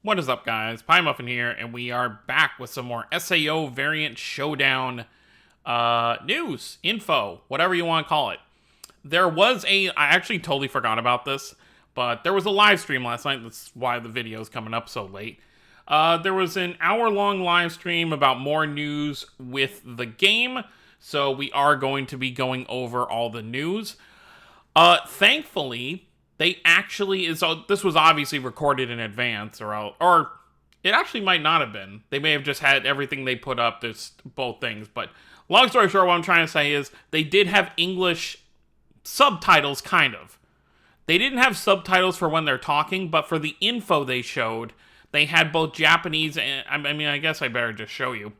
What is up, guys? Pie Muffin here, and we are back with some more SAO variant Showdown news, info, whatever you want to call it. I actually totally forgot about this, but there was a live stream last night. That's why the video is coming up so late. There was an hour-long live stream about more news with the game, so we are going to be going over all the news. Thankfully, they actually is. This was obviously recorded in advance, or it actually might not have been. They may have just had everything they put up. There's both things, but long story short, what I'm trying to say is they did have English subtitles, kind of. They didn't have subtitles for when they're talking, but for the info they showed, they had both Japanese and I guess I better just show you.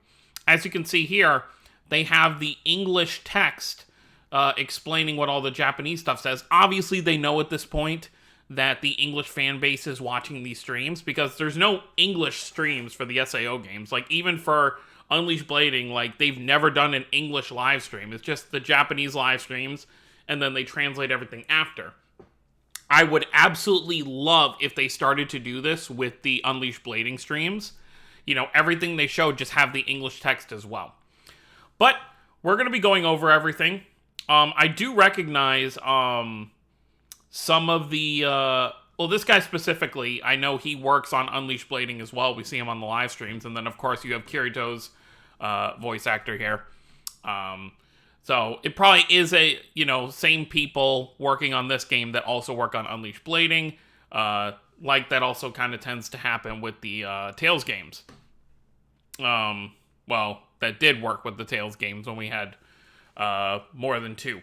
As you can see here, they have the English text explaining what all the Japanese stuff says. Obviously, they know at this point that the English fan base is watching these streams because there's no English streams for the SAO games. Like, even for Unleashed Blading, like, they've never done an English live stream. It's just the Japanese live streams, and then they translate everything after. I would absolutely love if they started to do this with the Unleashed Blading streams. You know, everything they showed just have the English text as well. But we're going to be going over everything. I do recognize some of the... this guy specifically, I know he works on Unleashed Blading as well. We see him on the live streams. And then, of course, you have Kirito's voice actor here. So it probably is same people working on this game that also work on Unleashed Blading. Like that also kind of tends to happen with the Tales games. That did work with the Tales games when we had more than two.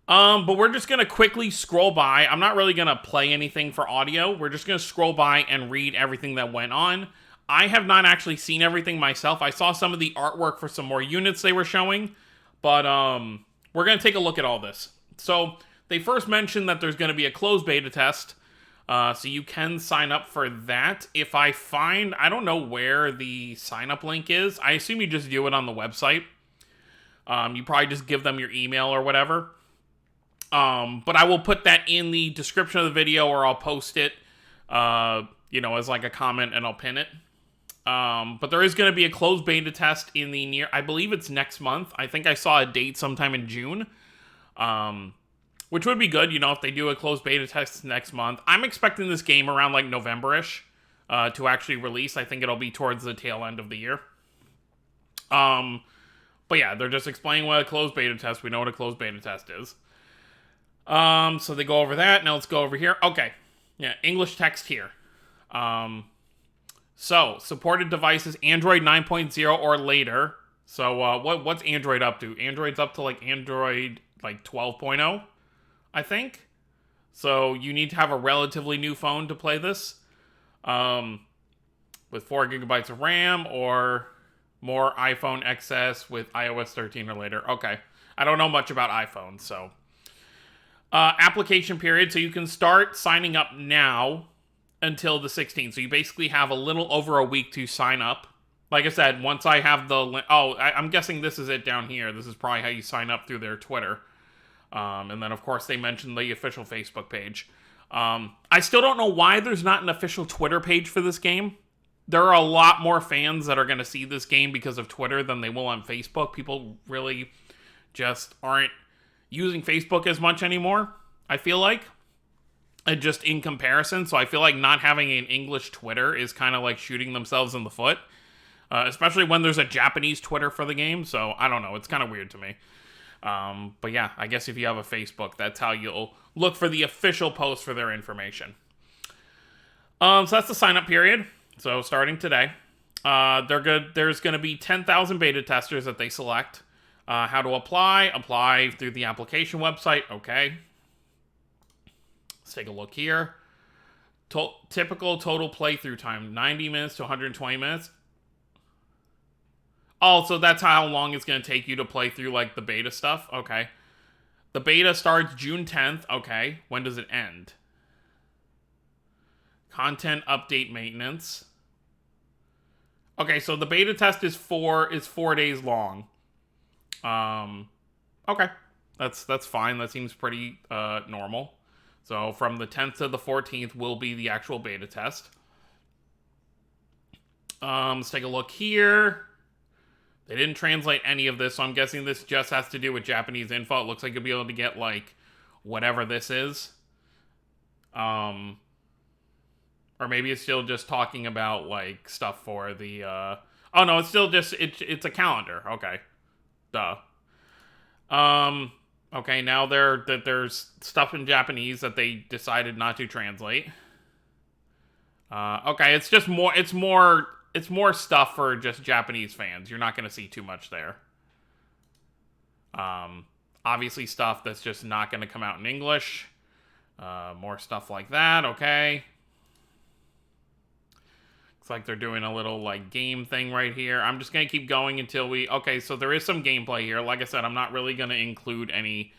But we're just going to quickly scroll by. I'm not really going to play anything for audio. We're just going to scroll by and read everything that went on. I have not actually seen everything myself. I saw some of the artwork for some more units they were showing. But we're going to take a look at all this. So they first mentioned that there's going to be a closed beta test. So you can sign up for that. If I don't know where the sign up link is. I assume you just do it on the website. You probably just give them your email or whatever. But I will put that in the description of the video, or I'll post it, as like a comment, and I'll pin it. But there is going to be a closed beta test in I believe it's next month. I think I saw a date sometime in June. Which would be good, if they do a closed beta test next month. I'm expecting this game around like November-ish, to actually release. I think it'll be towards the tail end of the year. But yeah, they're just explaining what a closed beta test. We know what a closed beta test is. So they go over that. Now let's go over here. Okay. Yeah, English text here. So, supported devices, Android 9.0 or later. So, what's Android up to? Android's up to, Android, 12.0, I think. So, you need to have a relatively new phone to play this. With 4 gigabytes of RAM, or more iPhone XS with iOS 13 or later. Okay. I don't know much about iPhones, so... application period, so you can start signing up now until the 16th. So you basically have a little over a week to sign up. Like I said, once I have the link... I'm guessing this is it down here. This is probably how you sign up through their Twitter. And then, of course, they mentioned the official Facebook page. I still don't know why there's not an official Twitter page for this game. There are a lot more fans that are going to see this game because of Twitter than they will on Facebook. People really just aren't using Facebook as much anymore, I feel like. And just in comparison, so I feel like not having an English Twitter is kind of like shooting themselves in the foot. Especially when there's a Japanese Twitter for the game, so I don't know, it's kind of weird to me. But yeah, I guess if you have a Facebook, that's how you'll look for the official post for their information. So that's the sign-up period, so starting today. There's going to be 10,000 beta testers that they select. How to apply through the application website. Okay. Let's take a look here. Typical total playthrough time, 90 minutes to 120 minutes. Oh, so that's how long it's going to take you to play through, the beta stuff? Okay. The beta starts June 10th. Okay. When does it end? Content update maintenance. Okay, so the beta test is 4 days long. Okay. That's fine. That seems pretty normal. So from the 10th to the 14th will be the actual beta test. Let's take a look here. They didn't translate any of this, so I'm guessing this just has to do with Japanese info. It looks like you'll be able to get, like, whatever this is. Or maybe it's still just talking about, like, stuff for the, Oh, no, it's still just, it's a calendar. Okay. Duh. Okay, now there's stuff in Japanese that they decided not to translate. Okay, it's just more, it's more stuff for just Japanese fans. You're not going to see too much there. Obviously stuff that's just not going to come out in English. More stuff like that, okay. Looks like they're doing a little, like, game thing right here. I'm just going to keep going until we... Okay, so there is some gameplay here. Like I said, I'm not really going to include any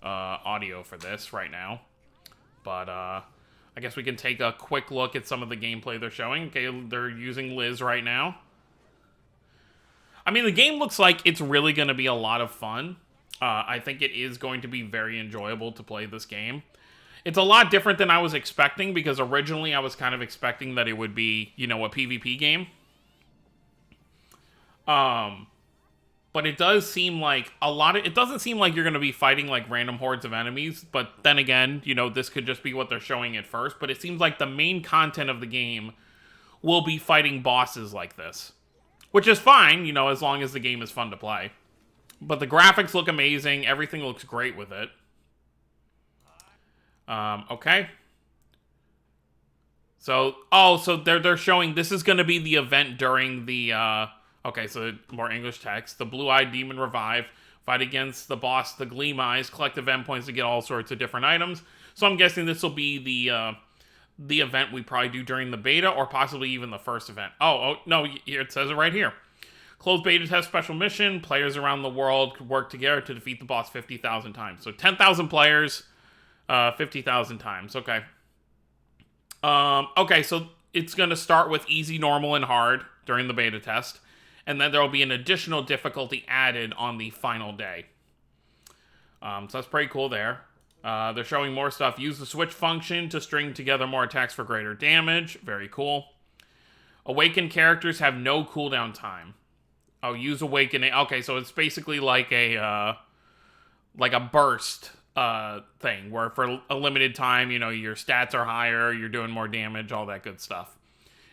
audio for this right now. But, I guess we can take a quick look at some of the gameplay they're showing. Okay, they're using Liz right now. I mean, the game looks like it's really going to be a lot of fun. I think it is going to be very enjoyable to play this game. It's a lot different than I was expecting, because originally I was kind of expecting that it would be, you know, a PvP game. But it does seem like it doesn't seem like you're going to be fighting, like, random hordes of enemies. But then again, you know, this could just be what they're showing at first. But it seems like the main content of the game will be fighting bosses like this. Which is fine, you know, as long as the game is fun to play. But the graphics look amazing. Everything looks great with it. Okay. So they're showing this is going to be the event during the, okay, so more English text. The Blue-Eyed Demon Revive. Fight against the boss, the Gleam Eyes. Collect event points to get all sorts of different items. So I'm guessing this will be the event we probably do during the beta, or possibly even the first event. Oh, no, here it says it right here. Closed beta test special mission. Players around the world work together to defeat the boss 50,000 times. So 10,000 players... 50,000 times. Okay. Okay, so it's going to start with easy, normal, and hard during the beta test. And then there will be an additional difficulty added on the final day. So that's pretty cool there. They're showing more stuff. Use the switch function to string together more attacks for greater damage. Very cool. Awakened characters have no cooldown time. Oh, use awakening. Okay, so it's basically like a burst thing, where for a limited time, you know, your stats are higher, you're doing more damage, all that good stuff.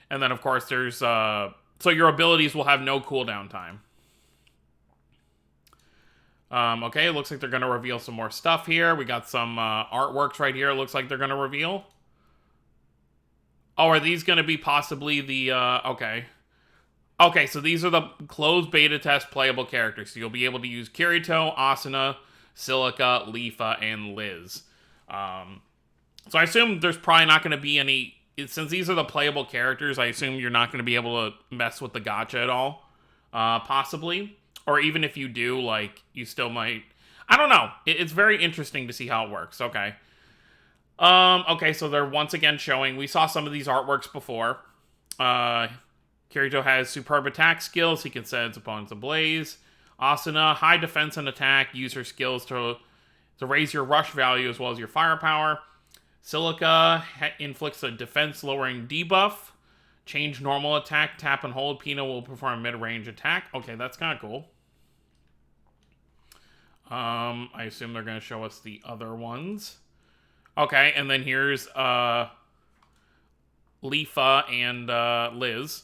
And then, of course, there's, so your abilities will have no cooldown time. Okay, it looks like they're going to reveal some more stuff here. We got some artworks right here, it looks like they're going to reveal. Oh, are these going to be possibly the, okay. Okay, so these are the closed beta test playable characters. So you'll be able to use Kirito, Asuna, Silica, Leafa, and Liz. So I assume there's probably not going to be any... Since these are the playable characters, I assume you're not going to be able to mess with the gacha at all. Possibly. Or even if you do, like, you still might... I don't know. It's very interesting to see how it works. Okay. Okay, so they're once again showing... We saw some of these artworks before. Kirito has superb attack skills. He can set his opponents ablaze. Asuna, high defense and attack. Use her skills to raise your rush value as well as your firepower. Silica inflicts a defense-lowering debuff. Change normal attack, tap and hold. Pina will perform a mid-range attack. Okay, that's kind of cool. I assume they're going to show us the other ones. Okay, and then here's Leafa and Liz.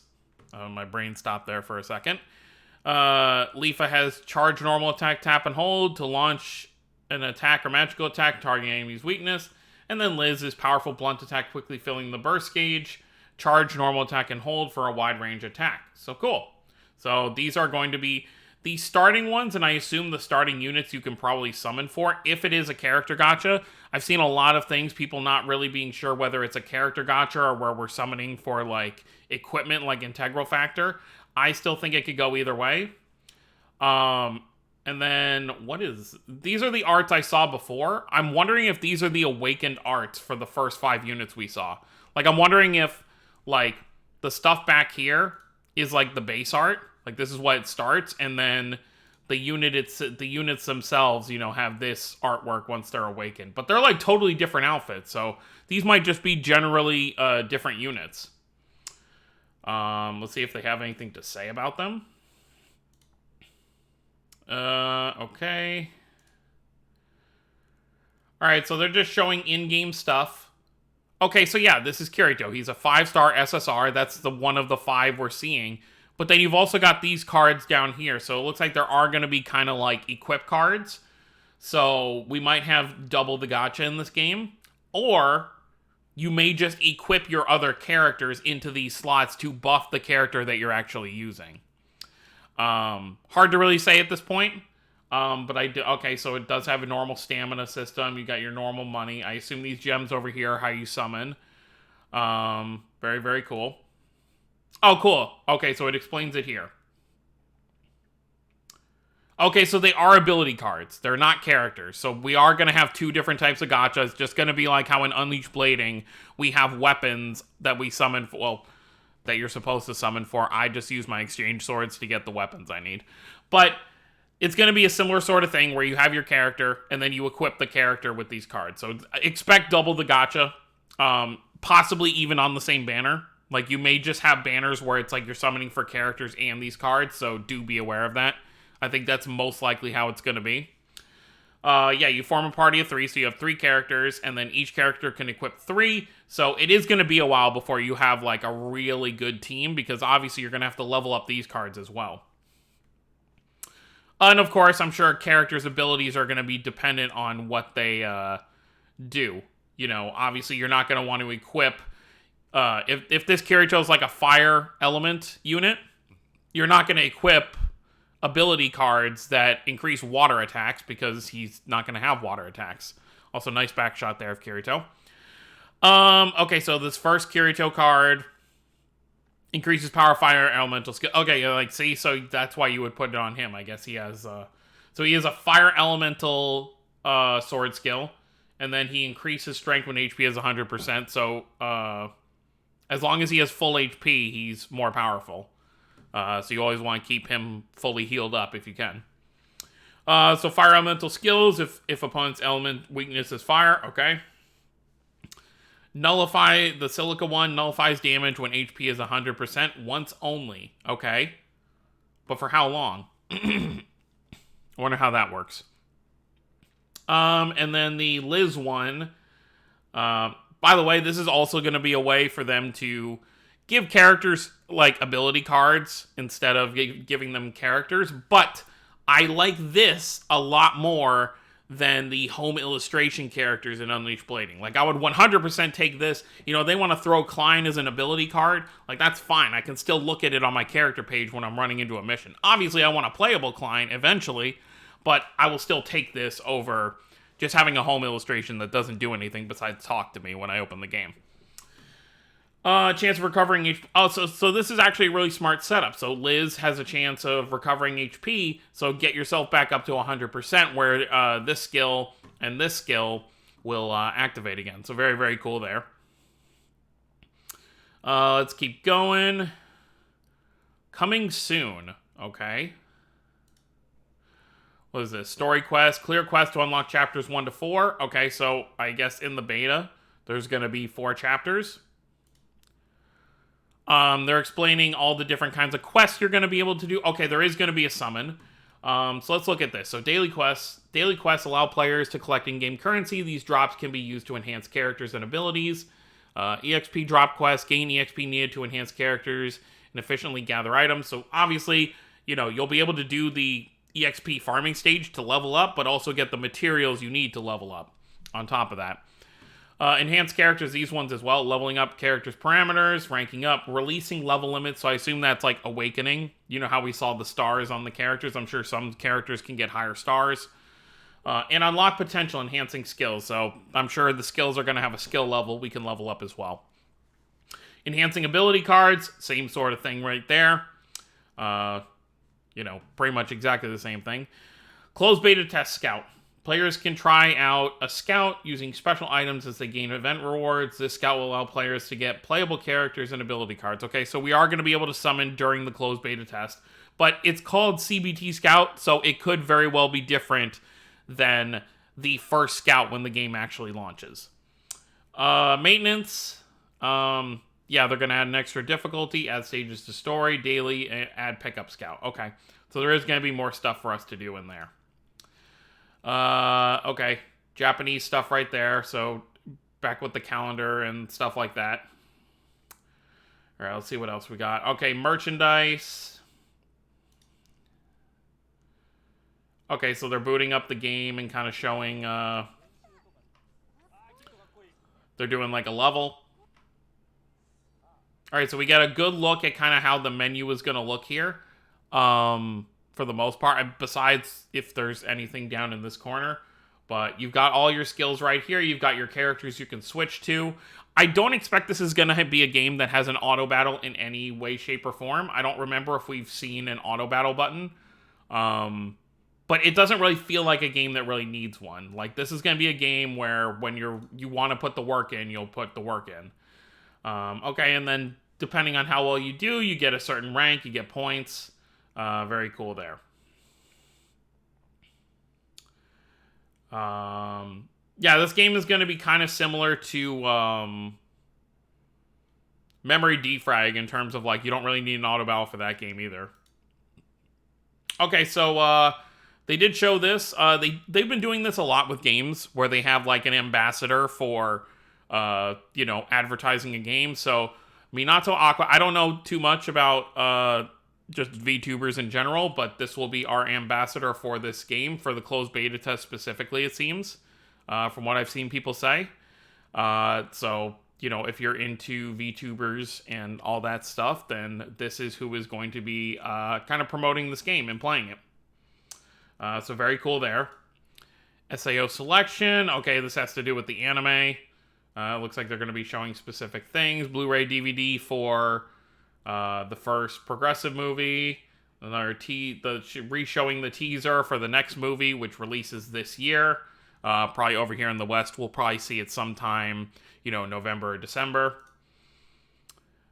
My brain stopped there for a second. Leafa has charge normal attack, tap and hold to launch an attack or magical attack targeting enemy's weakness. And then Liz is powerful blunt attack, quickly filling the burst gauge. Charge normal attack and hold for a wide range attack. So cool. So these are going to be the starting ones, and I assume the starting units you can probably summon for if it is a character gacha. I've seen a lot of things, people not really being sure whether it's a character gacha or where we're summoning for like equipment like Integral Factor. I still think it could go either way. And then, these are the arts I saw before. I'm wondering if these are the awakened arts for the first 5 units we saw. Like, I'm wondering if, like, the stuff back here is, like, the base art. Like, this is what it starts, and then the units themselves, you know, have this artwork once they're awakened. But they're, like, totally different outfits, so these might just be generally different units. Let's see if they have anything to say about them. Okay. Alright, so they're just showing in-game stuff. Okay, so yeah, this is Kirito. He's a 5-star SSR. That's the one of the 5 we're seeing. But then you've also got these cards down here. So it looks like there are going to be kind of like equip cards. So we might have double the gacha in this game. Or you may just equip your other characters into these slots to buff the character that you're actually using. Hard to really say at this point. But I do. Okay, so it does have a normal stamina system. You got your normal money. I assume these gems over here are how you summon. Very, very cool. Oh, cool. Okay, so it explains it here. Okay, so they are ability cards. They're not characters. So we are going to have 2 different types of gacha. It's just going to be like how in Unleashed Blading, we have weapons that we summon for, well, that you're supposed to summon for. I just use my exchange swords to get the weapons I need. But it's going to be a similar sort of thing where you have your character, and then you equip the character with these cards. So expect double the gacha, possibly even on the same banner. Like, you may just have banners where it's like you're summoning for characters and these cards, so do be aware of that. I think that's most likely how it's going to be. Yeah, you form a party of 3, so you have 3 characters, and then each character can equip 3. So it is going to be a while before you have, like, a really good team, because obviously you're going to have to level up these cards as well. And of course, I'm sure characters' abilities are going to be dependent on what they do. You know, obviously you're not going to want to equip... if this Kirito is like a fire element unit, you're not going to equip ability cards that increase water attacks because he's not going to have water attacks. Also, nice back shot there of Kirito. Okay, so this first Kirito card increases power, fire, elemental skill. Okay, like, see, so that's why you would put it on him. I guess he has, so he has a fire elemental, sword skill, and then he increases strength when HP is 100%, so, as long as he has full HP, he's more powerful. So you always want to keep him fully healed up if you can. So fire elemental skills, if opponent's element weakness is fire, okay. Nullify, the Silica one nullifies damage when HP is 100% once only. Okay. But for how long? I wonder how that works. And then the Liz one. By the way, this is also going to be a way for them to give characters, like, ability cards instead of giving them characters. But I like this a lot more than the home illustration characters in Unleashed Blading. Like, I would 100% take this. You know, they want to throw Klein as an ability card. Like, that's fine. I can still look at it on my character page when I'm running into a mission. Obviously, I want a playable Klein eventually, but I will still take this over just having a home illustration that doesn't do anything besides talk to me when I open the game. Chance of recovering HP. Oh, so this is actually a really smart setup. So Liz has a chance of recovering HP, so get yourself back up to 100%, where this skill and this skill will activate again. So very, very cool there. Let's keep going. Coming soon. Okay. What is this? Story quest. Clear quest to unlock chapters 1 to 4. Okay, so I guess in the beta, there's going to be 4 chapters. They're explaining all the different kinds of quests you're going to be able to do. Okay, there is going to be a summon. So let's look at this. So daily quests. Daily quests allow players to collect in-game currency. These drops can be used to enhance characters and abilities. EXP drop quests. Gain EXP needed to enhance characters and efficiently gather items. So obviously, you know, you'll be able to do the EXP farming stage to level up, but also get the materials you need to level up on top of that. Enhanced characters, these ones as well. Leveling up characters' parameters, ranking up, releasing level limits. So I assume that's like awakening. You know how we saw the stars on the characters? I'm sure some characters can get higher stars. And unlock potential, enhancing skills. So I'm sure the skills are going to have a skill level we can level up as well. Enhancing ability cards, same sort of thing right there. You know, pretty much exactly the same thing. Closed beta test scout. Players can try out a scout using special items as they gain event rewards. This scout will allow players to get playable characters and ability cards. Okay, so we are going to be able to summon during the closed beta test, but it's called CBT Scout, so it could very well be different than the first scout when the game actually launches. Maintenance. yeah, they're going to add an extra difficulty, add stages to story, daily, add pickup scout. Okay. So there is going to be more stuff for us to do in there. Okay. Japanese stuff right there. So back with the calendar and stuff like that. All right, let's see what else we got. Okay, merchandise. Okay, so they're booting up the game and kind of showing, they're doing like a level. All right, so we get a good look at kind of how the menu is going to look here, for the most part, besides if there's anything down in this corner. But you've got all your skills right here. You've got your characters you can switch to. I don't expect this is going to be a game that has an auto battle in any way, shape, or form. I don't remember if we've seen an auto battle button. But it doesn't really feel like a game that really needs one. Like, this is going to be a game where when you want to put the work in, you'll put the work in. Okay, and then depending on how well you do, you get a certain rank, you get points. Very cool there. Yeah, this game is going to be kind of similar to Memory Defrag in terms of, like, you don't really need an auto battle for that game either. Okay, so they did show this. They've been doing this a lot with games where they have, like, an ambassador for, you know, advertising a game. So Minato Aqua, I don't know too much about just VTubers in general, but this will be our ambassador for this game, for the closed beta test specifically, it seems, from what I've seen people say. So, you know, if you're into VTubers and all that stuff, then this is who is going to be kind of promoting this game and playing it. So very cool there. SAO selection. Okay, this has to do with the anime. Looks like they're going to be showing specific things. Blu-ray DVD for the first Progressive movie. Another re-showing the teaser for the next movie, which releases this year. Probably over here in the West, we'll probably see it sometime, you know, November or December.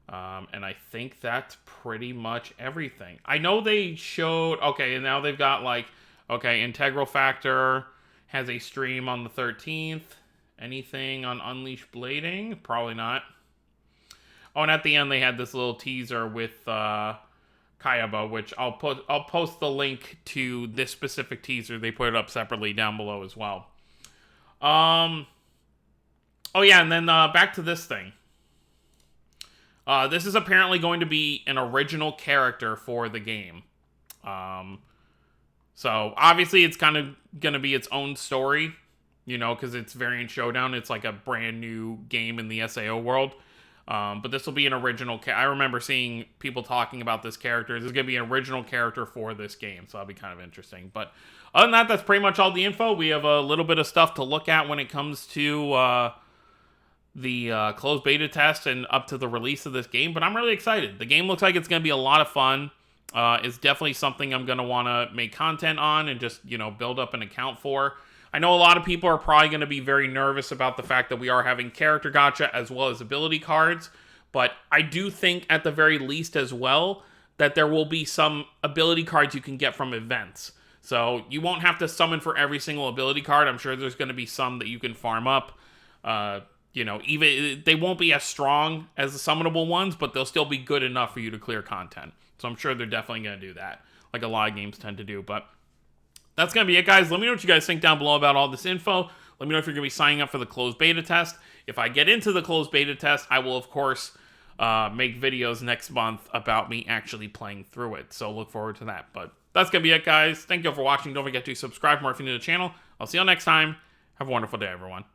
And I think that's pretty much everything. I know they showed, okay, and now they've got, like, okay, Integral Factor has a stream on the 13th. Anything on Unleashed Blading? Probably not. Oh, and at the end they had this little teaser with Kayaba, which I'll post the link to this specific teaser. They put it up separately down below as well. Oh yeah, and then back to this thing. This is apparently going to be an original character for the game. So obviously it's kind of going to be its own story, you know, because it's Variant Showdown. It's like a brand new game in the SAO world. But this will be an original. I remember seeing people talking about this character. This is going to be an original character for this game, so that'll be kind of interesting. But other than that, that's pretty much all the info. We have a little bit of stuff to look at when it comes to the closed beta test and up to the release of this game. But I'm really excited. The game looks like it's going to be a lot of fun. It's definitely something I'm going to want to make content on and just, you know, build up an account for. I know a lot of people are probably going to be very nervous about the fact that we are having character gacha as well as ability cards, but I do think at the very least as well that there will be some ability cards you can get from events. So you won't have to summon for every single ability card. I'm sure there's going to be some that you can farm up. You know, even they won't be as strong as the summonable ones, but they'll still be good enough for you to clear content. So I'm sure they're definitely going to do that, like a lot of games tend to do. But that's going to be it, guys. Let me know what you guys think down below about all this info. Let me know if you're going to be signing up for the closed beta test. If I get into the closed beta test, I will, of course, make videos next month about me actually playing through it. So look forward to that. But that's going to be it, guys. Thank you all for watching. Don't forget to subscribe more if you're new to the channel. I'll see you all next time. Have a wonderful day, everyone.